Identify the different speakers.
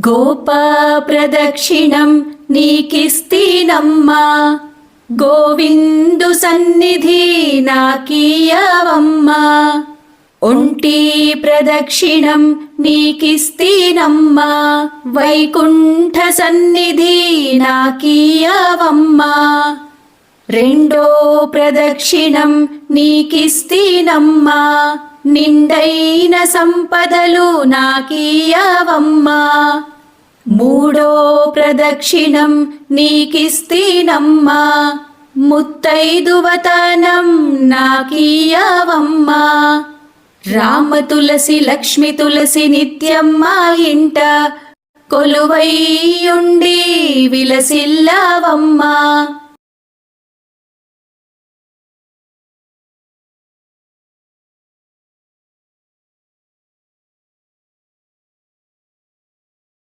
Speaker 1: గోపా ప్రదక్షిణం నీకిస్తీనమ్మా, గోవిందు సన్నిధి నాకీయవమ్మా. ఒంటి ప్రదక్షిణం నీకిస్తీనమ్మా, వైకుంఠ సన్నిధి నాకీయవమ్మా. రెండో ప్రదక్షిణం నీకిస్తీనమ్మా, నిండైన సంపదలు నాకీయవమ్మా. మూడో ప్రదక్షిణం నీకిస్తీనమ్మా, ముత్తైదువతనం నాకీయవమ్మా. రామ తులసి లక్ష్మి తులసి నిత్యం మా ఇంట కొలువైయుండి విలసిల్లవమ్మా.